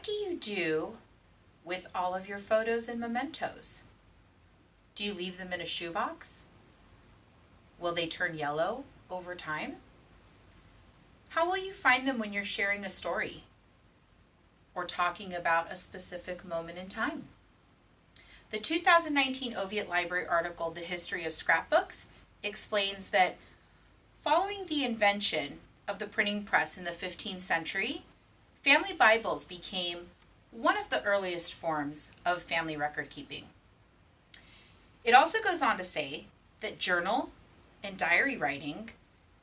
do you do with all of your photos and mementos? Do you leave them in a shoebox? Will they turn yellow over time? How will you find them when you're sharing a story or talking about a specific moment in time? The 2019 Oviatt Library article, The History of Scrapbooks, explains that following the invention of the printing press in the 15th century, family Bibles became one of the earliest forms of family record keeping. It also goes on to say that journal and diary writing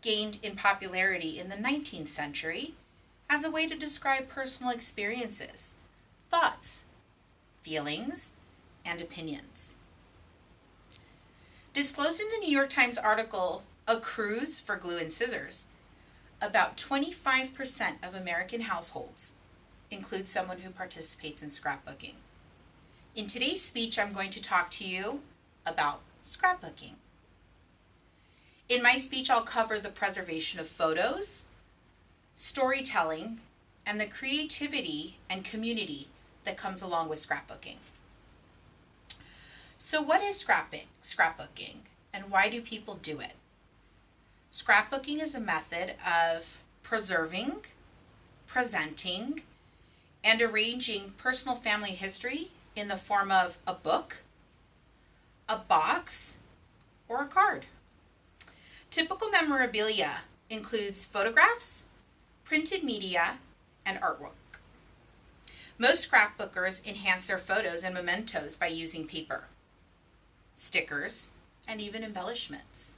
gained in popularity in the 19th century as a way to describe personal experiences, thoughts, feelings, and opinions. Disclosed in the New York Times article, A Cruise for Glue and Scissors, about 25% of American households include someone who participates in scrapbooking. In today's speech, I'm going to talk to you about scrapbooking. In my speech, I'll cover the preservation of photos, storytelling, and the creativity and community that comes along with scrapbooking. So what is scrapbooking, and why do people do it? Scrapbooking is a method of preserving, presenting, and arranging personal family history in the form of a book, a box, or a card. Typical memorabilia includes photographs, printed media, and artwork. Most scrapbookers enhance their photos and mementos by using paper, stickers, and even embellishments.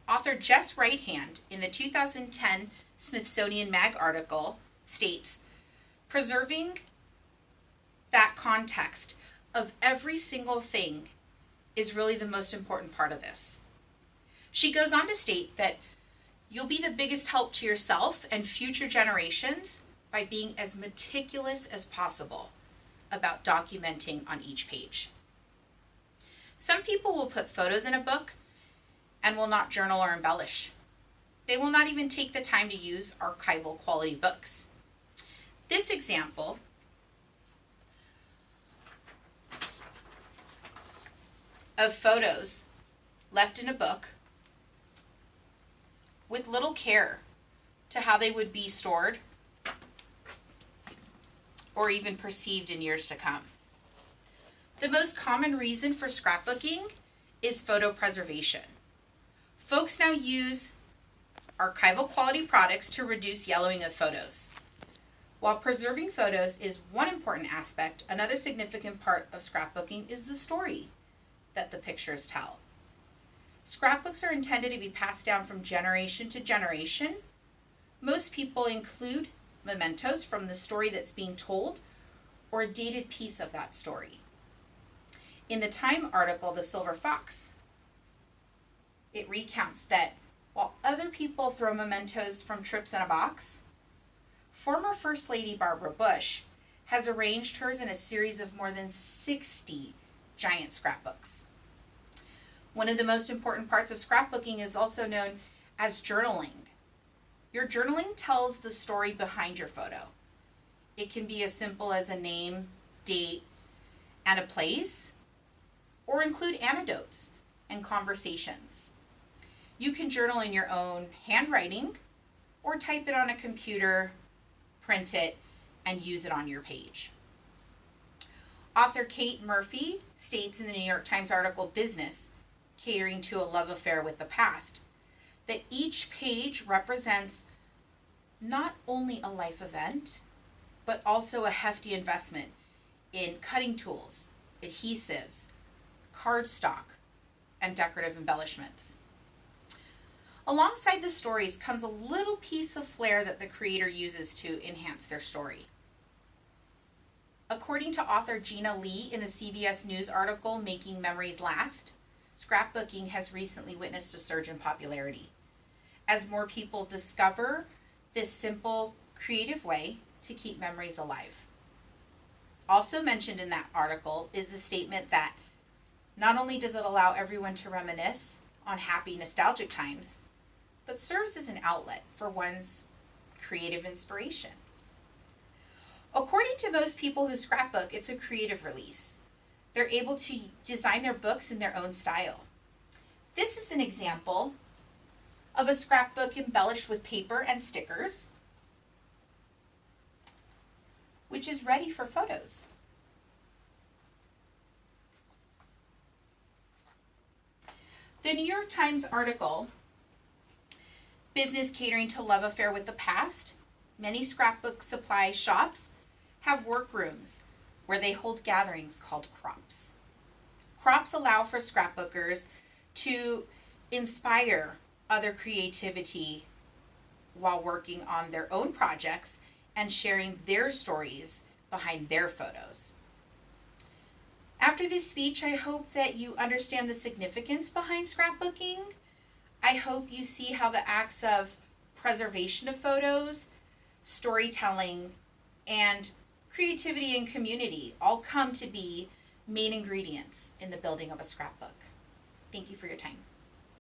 Author Jess Righthand in the 2010 Smithsonian Mag article states, preserving that context of every single thing is really the most important part of this. She goes on to state that you'll be the biggest help to yourself and future generations by being as meticulous as possible about documenting on each page. Some people will put photos in a book and will not journal or embellish. They will not even take the time to use archival quality books. This example of photos left in a book with little care to how they would be stored or even perceived in years to come. The most common reason for scrapbooking is photo preservation. Folks now use archival quality products to reduce yellowing of photos. While preserving photos is one important aspect, another significant part of scrapbooking is the story that the pictures tell. Scrapbooks are intended to be passed down from generation to generation. Most people include mementos from the story that's being told or a dated piece of that story. In the Time article, The Silver Fox, it recounts that while other people throw mementos from trips in a box, former First Lady Barbara Bush has arranged hers in a series of more than 60 giant scrapbooks. One of the most important parts of scrapbooking is also known as journaling. Your journaling tells the story behind your photo. It can be as simple as a name, date, and a place, or include anecdotes and conversations. You can journal in your own handwriting or type it on a computer, print it, and use it on your page. Author Kate Murphy states in the New York Times article Business, Catering to a Love Affair with the Past, that each page represents not only a life event, but also a hefty investment in cutting tools, adhesives, cardstock, and decorative embellishments. Alongside the stories comes a little piece of flair that the creator uses to enhance their story. According to author Gina Lee in the CBS News article Making Memories Last, scrapbooking has recently witnessed a surge in popularity as more people discover this simple, creative way to keep memories alive. Also mentioned in that article is the statement that not only does it allow everyone to reminisce on happy, nostalgic times, but serves as an outlet for one's creative inspiration. According to most people who scrapbook, it's a creative release. They're able to design their books in their own style. This is an example of a scrapbook embellished with paper and stickers, which is ready for photos. The New York Times article, Business Catering to Love Affair with the Past, many scrapbook supply shops have workrooms where they hold gatherings called crops. Crops allow for scrapbookers to inspire other creativity while working on their own projects and sharing their stories behind their photos. After this speech, I hope that you understand the significance behind scrapbooking. I hope you see how the acts of preservation of photos, storytelling, and creativity and community all come to be main ingredients in the building of a scrapbook. Thank you for your time.